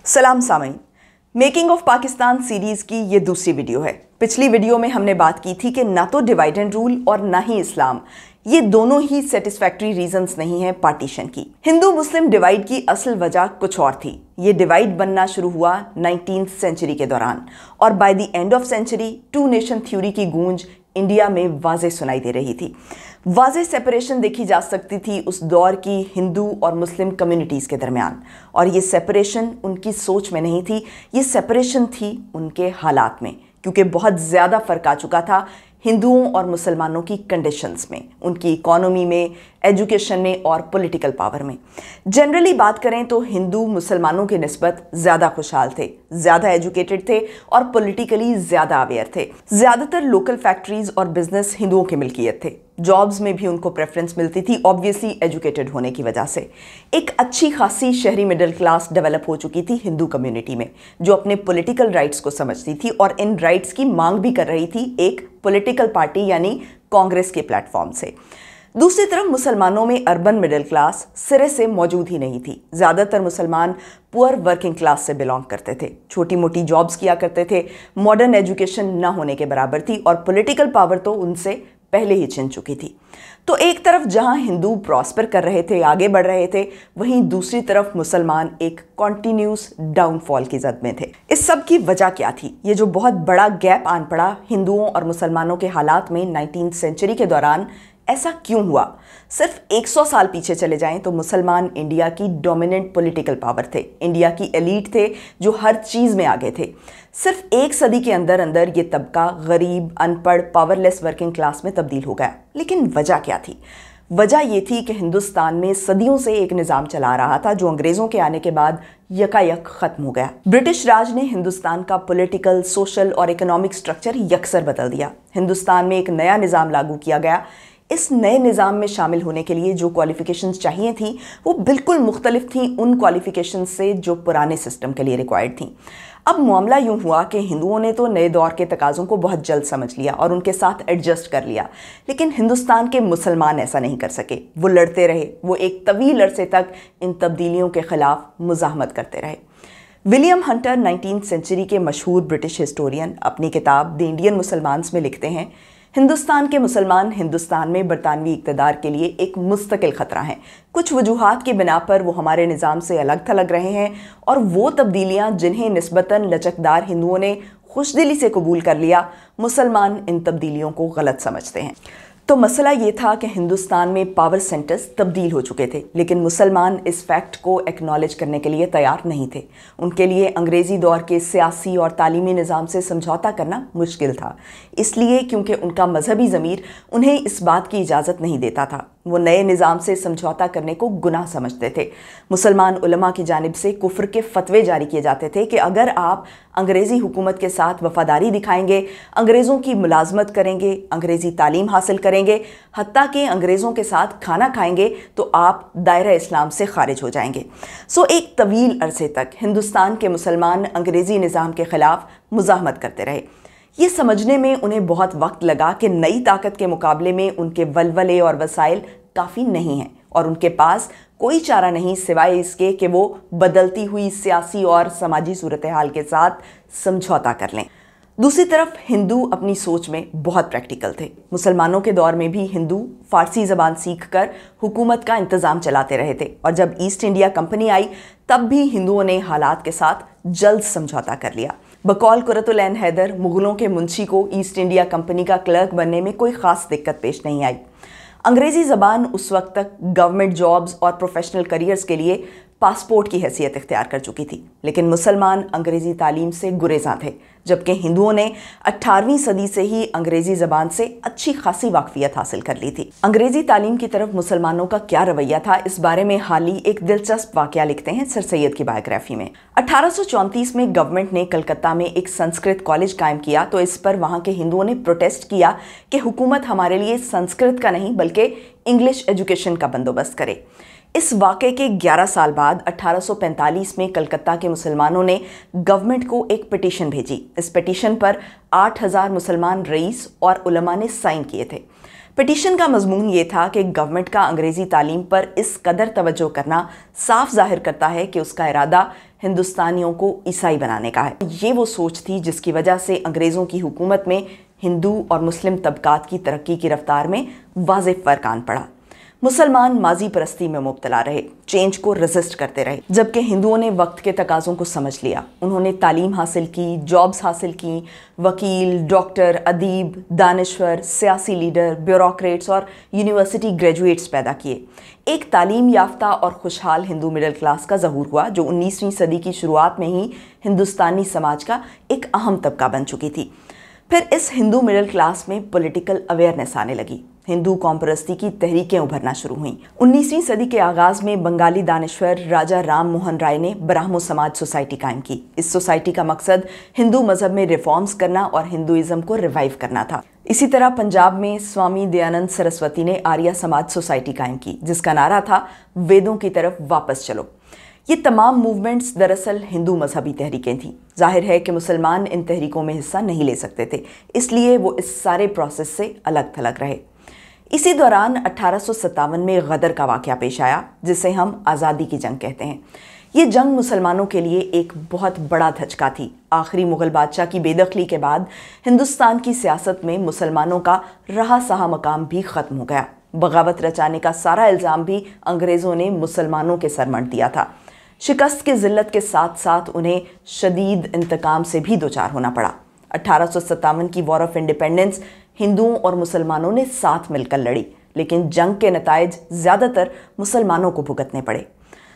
सलाम सामीन। Making of Pakistan series की ये दूसरी वीडियो है। पिछली वीडियो में हमने बात की थी कि ना तो डिवाइड एंड रूल और ना ही इस्लाम, ये दोनों ही सेटिस्फैक्टरी रीजंस नहीं है पार्टीशन की। हिंदू मुस्लिम डिवाइड की असल वजह कुछ और थी। ये डिवाइड बनना शुरू हुआ 19th सेंचुरी के दौरान और by the end of century two nation theory की गूंज इंडिया में वाज़े सुनाई दे रही थी। वाज़े सेपरेशन देखी जा सकती थी उस दौर की हिंदू और मुस्लिम कम्युनिटीज़ के दरमियान, और ये सेपरेशन उनकी सोच में नहीं थी, ये सेपरेशन थी उनके हालात में, क्योंकि बहुत ज़्यादा फ़र्क आ चुका था हिंदुओं और मुसलमानों की कंडीशंस में, उनकी इकोनॉमी में, एजुकेशन में और पॉलिटिकल पावर में। जनरली बात करें तो हिंदू मुसलमानों के निस्बत ज़्यादा खुशहाल थे, ज़्यादा एजुकेटेड थे और पॉलिटिकली ज़्यादा अवेयर थे। ज़्यादातर लोकल फैक्ट्रीज और बिजनेस हिंदुओं की मिल्कियत थे। जॉब्स में भी उनको प्रेफरेंस मिलती थी, ऑब्वियसली एजुकेटेड होने की वजह से। एक अच्छी खासी शहरी मिडिल क्लास डेवलप हो चुकी थी हिंदू कम्युनिटी में, जो अपने पॉलिटिकल राइट्स को समझती थी और इन राइट्स की मांग भी कर रही थी एक पॉलिटिकल पार्टी यानी कांग्रेस के प्लेटफॉर्म से। दूसरी तरफ मुसलमानों में अर्बन मिडिल क्लास सिरे से मौजूद ही नहीं थी। ज़्यादातर मुसलमान पुअर वर्किंग क्लास से बिलोंग करते थे, छोटी मोटी जॉब्स किया करते थे, मॉडर्न एजुकेशन न होने के बराबर थी और पॉलिटिकल पावर तो उनसे पहले ही छिन चुकी थी। तो एक तरफ जहां हिंदू प्रॉस्पर कर रहे थे, आगे बढ़ रहे थे, वहीं दूसरी तरफ मुसलमान एक कॉन्टिन्यूस डाउनफॉल की जद में थे। इस सब की वजह क्या थी? ये जो बहुत बड़ा गैप आन पड़ा हिंदुओं और मुसलमानों के हालात में 19th सेंचुरी के दौरान, ऐसा क्यों हुआ? सिर्फ 100 साल पीछे चले जाएं तो मुसलमान इंडिया की डोमिनेंट पॉलिटिकल पावर थे, इंडिया की एलीट थे जो हर चीज़ में आगे थे। सिर्फ एक सदी के अंदर अंदर ये तबका गरीब, अनपढ़, पावरलेस वर्किंग क्लास में तब्दील हो गया। लेकिन वजह क्या थी? वजह ये थी कि हिंदुस्तान में सदियों से एक निज़ाम चला रहा था जो अंग्रेज़ों के आने के बाद यकायक ख़त्म हो गया। ब्रिटिश राज ने हिंदुस्तान का पॉलिटिकल, सोशल और इकोनॉमिक स्ट्रक्चर यकसर बदल दिया। हिंदुस्तान में एक नया निज़ाम लागू किया गया। इस नए निज़ाम में शामिल होने के लिए जो क्वालिफ़िकेशंस चाहिए थी वो बिल्कुल मुख्तलिफ थी उन क्वालिफ़िकेशंस से जो पुराने सिस्टम के लिए रिक्वायर्ड थी। अब मामला यूँ हुआ कि हिंदुओं ने तो नए दौर के तकाज़ों को बहुत जल्द समझ लिया और उनके साथ एडजस्ट कर लिया, लेकिन हिंदुस्तान के मुसलमान ऐसा नहीं कर सके। वो लड़ते रहे, वो एक तवील अरसे तक इन तब्दीलियों के ख़िलाफ़ मुज़ाहमत करते रहे। विलियम हंटर 19th सेंचुरी के मशहूर ब्रिटिश हिस्टोरियन अपनी किताब द इंडियन मुसलमान्स में लिखते हैं, हिंदुस्तान के मुसलमान हिंदुस्तान में बरतानवी इक़्तिदार के लिए एक मुस्तकिल ख़तरा हैं। कुछ वजूहात की बिना पर वो हमारे निज़ाम से अलग थलग रहे हैं और वो तब्दीलियाँ जिन्हें निस्बतन लचकदार हिंदुओं ने खुशदिली से कबूल कर लिया, मुसलमान इन तब्दीलियों को गलत समझते हैं। तो मसला ये था कि हिंदुस्तान में पावर सेंटर्स तब्दील हो चुके थे, लेकिन मुसलमान इस फैक्ट को एक्नॉलेज करने के लिए तैयार नहीं थे। उनके लिए अंग्रेज़ी दौर के सियासी और तालीमी निज़ाम से समझौता करना मुश्किल था, इसलिए क्योंकि उनका मजहबी ज़मीर उन्हें इस बात की इजाज़त नहीं देता था। वो नए निज़ाम से समझौता करने को गुनाह समझते थे। मुसलमान उलमा की जानिब से कुफ्र के फतवे जारी किए जाते थे कि अगर आप अंग्रेज़ी हुकूमत के साथ वफादारी दिखाएंगे, अंग्रेज़ों की मुलाजमत करेंगे, अंग्रेज़ी तालीम हासिल करेंगे, हत्ता कि अंग्रेज़ों के साथ खाना खाएंगे, तो आप दायरा इस्लाम से खारिज हो जाएंगे। सो एक तवील अरसे तक हिंदुस्तान के मुसलमान अंग्रेज़ी निज़ाम के ख़िलाफ़ मुज़ाहमत करते रहे। ये समझने में उन्हें बहुत वक्त लगा कि नई ताकत के मुकाबले में उनके वलवले और वसाइल काफ़ी नहीं हैं और उनके पास कोई चारा नहीं सिवाय इसके कि वो बदलती हुई सियासी और समाजी सूरत हाल के साथ समझौता कर लें। दूसरी तरफ हिंदू अपनी सोच में बहुत प्रैक्टिकल थे। मुसलमानों के दौर में भी हिंदू फ़ारसी ज़बान सीख कर हुकूमत का इंतज़ाम चलाते रहे थे और जब ईस्ट इंडिया कंपनी आई तब भी हिंदुओं ने हालात के साथ जल्द समझौता कर लिया। बकौल कुरतुल ऐन हैदर मुग़लों के मुंशी को ईस्ट इंडिया कंपनी का क्लर्क बनने में कोई ख़ास दिक्कत पेश नहीं आई। अंग्रेज़ी ज़बान उस वक्त तक गवर्नमेंट जॉब्स और प्रोफेशनल करियर्स के लिए पासपोर्ट की हैसियत इख्तियार कर चुकी थी, लेकिन मुसलमान अंग्रेज़ी तालीम से गुरेज़ां थे, जबकि हिंदुओं ने 18वीं सदी से ही अंग्रेज़ी ज़बान से अच्छी खासी वाकफियत हासिल कर ली थी। अंग्रेज़ी तालीम की तरफ मुसलमानों का क्या रवैया था, इस बारे में हाल ही एक दिलचस्प वाक़या लिखते हैं सर सैयद की बायोग्राफी में। 1834 में गवर्नमेंट ने कलकत्ता में एक संस्कृत कॉलेज कायम किया तो इस पर वहाँ के हिंदुओं ने प्रोटेस्ट किया कि हुकूमत हमारे लिए संस्कृत का नहीं बल्कि इंग्लिश एजुकेशन का बंदोबस्त करे। इस वाक़े के 11 साल बाद 1845 में कलकत्ता के मुसलमानों ने गवर्नमेंट को एक पिटीशन भेजी। इस पिटीशन पर 8000 मुसलमान रईस और उलमा ने साइन किए थे। पिटीशन का मजमून ये था कि गवर्नमेंट का अंग्रेज़ी तालीम पर इस कदर तवज्जो करना साफ जाहिर करता है कि उसका इरादा हिंदुस्तानियों को ईसाई बनाने का है। ये वो सोच थी जिसकी वजह से अंग्रेज़ों की हुकूमत में हिंदू और मुस्लिम तबकात की तरक्की की रफ्तार में वाज़ेह फ़र्क आन पड़ा। मुसलमान माजी परस्ती में मुब्तला रहे, चेंज को रेजिस्ट करते रहे, जबकि हिंदुओं ने वक्त के तकाज़ों को समझ लिया। उन्होंने तालीम हासिल की, जॉब्स हासिल की, वकील, डॉक्टर, अदीब, दानिश्वर, सियासी लीडर, ब्यूरोक्रेट्स और यूनिवर्सिटी ग्रेजुएट्स पैदा किए। एक तालीम याफ्ता और खुशहाल हिंदू मिडिल क्लास का ज़हूर हुआ जो 19वीं सदी की शुरुआत में ही हिंदुस्तानी समाज का एक अहम तबका बन चुकी थी। फिर इस हिंदू मिडिल क्लास में पॉलिटिकल अवेयरनेस आने लगी, हिंदू कौम परस्ती की तहरीकें उभरना शुरू हुईं। 19वीं सदी के आगाज में बंगाली दानिश्वर राजा राम मोहन राय ने ब्राह्मो समाज सोसाइटी कायम की। इस सोसाइटी का मकसद हिंदू मजहब में रिफॉर्म्स करना और हिंदुइज्म को रिवाइव करना था। इसी तरह पंजाब में स्वामी दयानंद सरस्वती ने आर्य समाज सोसाइटी कायम की, जिसका नारा था वेदों की तरफ वापस चलो। ये तमाम मूवमेंट्स दरअसल हिंदू मजहबी तहरीकें थीं। जाहिर है कि मुसलमान इन तहरीकों में हिस्सा नहीं ले सकते थे, इसलिए वो इस सारे प्रोसेस से अलग थलग रहे। इसी दौरान 1857 में गदर का वाक़या पेश आया, जिसे हम आज़ादी की जंग कहते हैं। ये जंग मुसलमानों के लिए एक बहुत बड़ा धचका थी। आखिरी मुग़ल बादशाह की बेदखली के बाद हिंदुस्तान की सियासत में मुसलमानों का रहा सहा मकाम भी ख़त्म हो गया। बगावत रचाने का सारा इल्ज़ाम भी अंग्रेज़ों ने मुसलमानों के सर मढ़ दिया था। शिकस्त की ज़िल्लत के साथ साथ उन्हें शदीद इंतकाम से भी दोचार होना पड़ा। 1857 की वॉर ऑफ इंडिपेंडेंस हिंदुओं और मुसलमानों ने साथ मिलकर लड़ी, लेकिन जंग के नताइज ज़्यादातर मुसलमानों को भुगतने पड़े।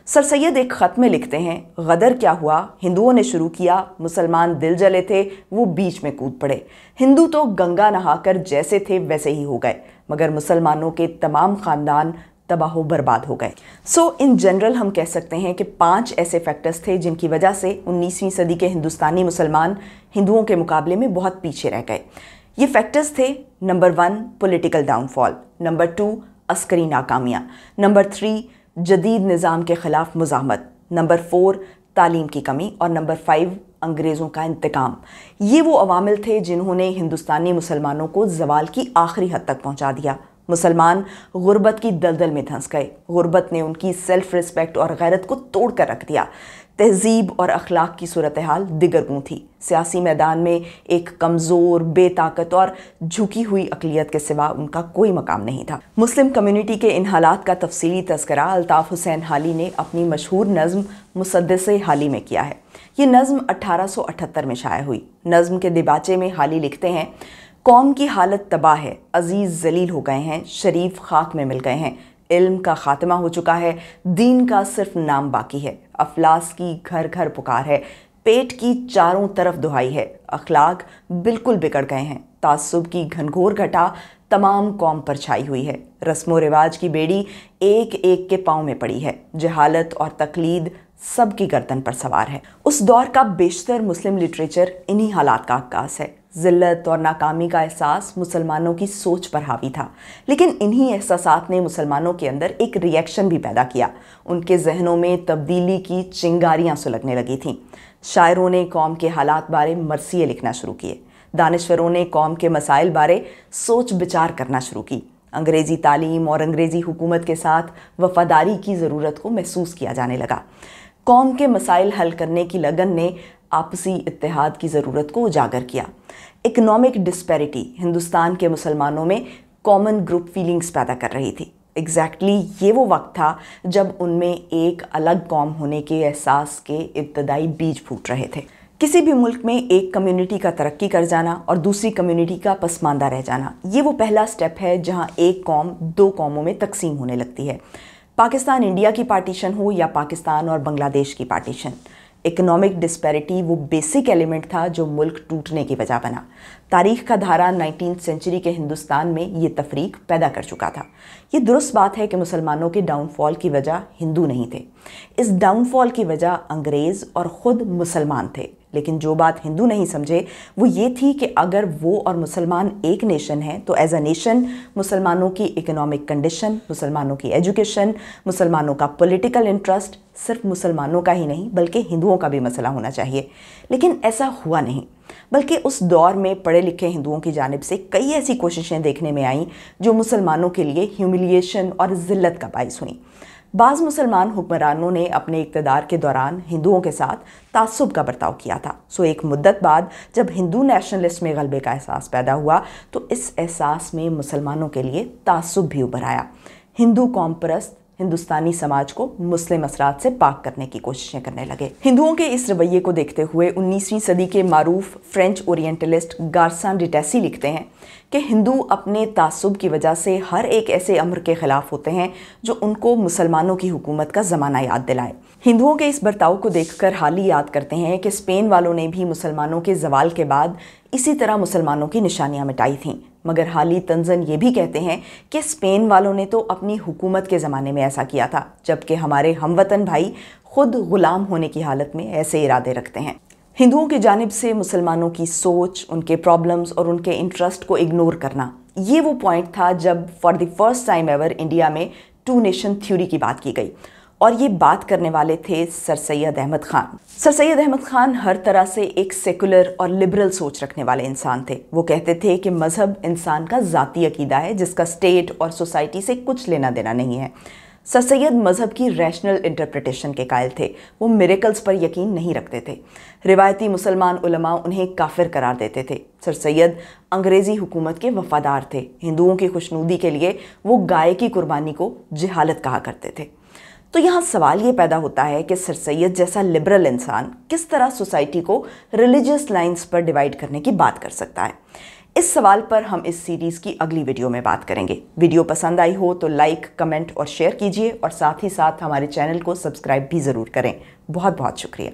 सर सैयद एक ख़त में लिखते हैं, गदर क्या हुआ, हिंदुओं ने शुरू किया, मुसलमान दिल जले थे, वो बीच में कूद पड़े। हिंदू तो गंगा नहाकर जैसे थे वैसे ही हो गए, मगर मुसलमानों के तमाम ख़ानदान तबाह बर्बाद हो गए। इन जनरल हम कह सकते हैं कि 5 ऐसे फैक्टर्स थे जिनकी वजह से 19वीं सदी के हिंदुस्तानी मुसलमान हिंदुओं के मुकाबले में बहुत पीछे रह गए। ये फैक्टर्स थे: नंबर 1 पॉलिटिकल डाउनफॉल, नंबर 2 अस्करी नाकामियाँ, नंबर 3 जदीद निज़ाम के ख़िलाफ़ मुज़ाहमत, नंबर 4 तालीम की कमी और नंबर 5 अंग्रेज़ों का इंतकाम। ये वो अवामिल थे जिन्होंने हिंदुस्तानी मुसलमानों को ज़वाल की आखिरी हद तक पहुँचा दिया। मुसलमान गुर्बत की दलदल में धंस गए। गुर्बत ने उनकी सेल्फ रिस्पेक्ट और गैरत को तोड़ कर रख दिया। तहजीब और अखलाक की सूरत हाल दिगरगूं थी। सियासी मैदान में एक कमज़ोर, बेताकत और झुकी हुई अक़लियत के सिवा उनका कोई मकाम नहीं था। मुस्लिम कम्युनिटी के इन हालात का तफसीली तज़किरा अल्ताफ़ हुसैन हाली ने अपनी मशहूर नज़्म मुसद्दसे हाली में किया है। ये नज़्म 1878 में शाया हुई। नज़्म के दिबाचे में हाली लिखते हैं, कौम की हालत तबाह है, अजीज़ जलील हो गए हैं, शरीफ खाक में मिल गए हैं, इल्म का खात्मा हो चुका है, दीन का सिर्फ नाम बाकी है, अफलास की घर घर पुकार है, पेट की चारों तरफ दुहाई है, अखलाक बिल्कुल बिगड़ गए हैं, तासुब की घनघोर घटा तमाम कौम पर छाई हुई है, रस्मो रिवाज की बेड़ी एक एक के पाँव में पड़ी है, जहालत और तकलीद सबकी गर्दन पर सवार है। उस दौर का बेशतर मुस्लिम लिटरेचर इन्हीं हालात का अक्कास है। ज़िल्लत और नाकामी का एहसास मुसलमानों की सोच पर हावी था, लेकिन इन्हीं एहसासात ने मुसलमानों के अंदर एक रिएक्शन भी पैदा किया। उनके जहनों में तब्दीली की चिंगारियाँ सुलगने लगी थीं। शायरों ने कौम के हालात बारे मरसिए लिखना शुरू किए। दानिश्वरों ने कौम के मसाइल बारे सोच विचार करना शुरू की। अंग्रेज़ी तालीम और अंग्रेज़ी हुकूमत के साथ वफ़ादारी की ज़रूरत को महसूस किया जाने लगा। कौम के मसाइल हल करने की लगन ने आपसी इत्तेहाद की ज़रूरत को उजागर किया। इकनॉमिक डिस्पैरिटी हिंदुस्तान के मुसलमानों में कॉमन ग्रुप फीलिंग्स पैदा कर रही थी। ये वो वक्त था जब उनमें एक अलग कौम होने के एहसास के इब्तदाई बीज फूट रहे थे। किसी भी मुल्क में एक कम्युनिटी का तरक्की कर जाना और दूसरी कम्युनिटी का पसमानदा रह जाना, ये वो पहला स्टेप है जहाँ एक कौम 2 कौमों में तकसीम होने लगती है। पाकिस्तान इंडिया की पार्टीशन हो या पाकिस्तान और बांग्लादेश की पार्टीशन, इकोनॉमिक डिस्पैरिटी वो बेसिक एलिमेंट था जो मुल्क टूटने की वजह बना। तारीख का धारा 19th सेंचुरी के हिंदुस्तान में ये तफरीक पैदा कर चुका था। ये दुरुस्त बात है कि मुसलमानों के डाउनफॉल की वजह हिंदू नहीं थे। इस डाउनफॉल की वजह अंग्रेज़ और ख़ुद मुसलमान थे। लेकिन जो बात हिंदू नहीं समझे वो ये थी कि अगर वो और मुसलमान एक नेशन है तो एज अ नेशन मुसलमानों की इकोनॉमिक कंडीशन, मुसलमानों की एजुकेशन, मुसलमानों का पॉलिटिकल इंटरेस्ट सिर्फ मुसलमानों का ही नहीं बल्कि हिंदुओं का भी मसला होना चाहिए। लेकिन ऐसा हुआ नहीं, बल्कि उस दौर में पढ़े लिखे हिंदुओं की जानिब से कई ऐसी कोशिशें देखने में आईं जो मुसलमानों के लिए ह्यूमिलिएशन और ज़िल्लत का बाइस हुई। बाज़ मुसलमान हुक्मरानों ने अपने इक़्तिदार के दौरान हिंदुओं के साथ तासुब का बर्ताव किया था। एक मुद्दत बाद जब हिंदू नेशनलिस्ट में गलबे का एहसास पैदा हुआ तो इस एहसास में मुसलमानों के लिए तासुब भी उभर आया। हिंदू कौम परस्त हिंदुस्तानी समाज को मुस्लिम असरात से पाक करने की कोशिशें करने लगे। हिंदुओं के इस रवैये को देखते हुए 19वीं सदी के मारूफ फ्रेंच ओरिएंटलिस्ट गार्सन डिटेसी लिखते हैं कि हिंदू अपने तासुब की वजह से हर एक ऐसे अम्र के खिलाफ होते हैं जो उनको मुसलमानों की हुकूमत का ज़माना याद दिलाए। हिंदुओं के इस बर्ताव को देखकर हाल ही याद करते हैं कि स्पेन वालों ने भी मुसलमानों के ज़वाल के बाद इसी तरह मुसलमानों की निशानियां मिटाई थीं। मगर हाली तंजन ये भी कहते हैं कि स्पेन वालों ने तो अपनी हुकूमत के ज़माने में ऐसा किया था, जबकि हमारे हमवतन भाई खुद गुलाम होने की हालत में ऐसे इरादे रखते हैं। हिंदुओं की जानिब से मुसलमानों की सोच, उनके प्रॉब्लम्स और उनके इंटरेस्ट को इग्नोर करना, ये वो पॉइंट था जब for the first time ever India में 2 नेशन थ्योरी की बात की गई। और ये बात करने वाले थे सर सैयद अहमद ख़ान। सर सैयद अहमद ख़ान हर तरह से एक सेकुलर और लिबरल सोच रखने वाले इंसान थे। वो कहते थे कि मज़हब इंसान का ज़ाती अकीदा है जिसका स्टेट और सोसाइटी से कुछ लेना देना नहीं है। सर सैयद मज़हब की रैशनल इंटरप्रिटेशन के कायल थे। वो मिरेकल्स पर यकीन नहीं रखते थे। रिवायती मुसलमान उलमा उन्हें काफिर करार देते थे। सर सैयद अंग्रेज़ी हुकूमत के वफ़ादार थे। हिंदुओं की खुशनुदी के लिए वो गाय की कुर्बानी को जिहालत कहा करते थे। तो यहाँ सवाल ये पैदा होता है कि सर सैयद जैसा लिबरल इंसान किस तरह सोसाइटी को रिलीजियस लाइंस पर डिवाइड करने की बात कर सकता है। इस सवाल पर हम इस सीरीज़ की अगली वीडियो में बात करेंगे। वीडियो पसंद आई हो तो लाइक, कमेंट और शेयर कीजिए और साथ ही साथ हमारे चैनल को सब्सक्राइब भी ज़रूर करें। बहुत बहुत शुक्रिया।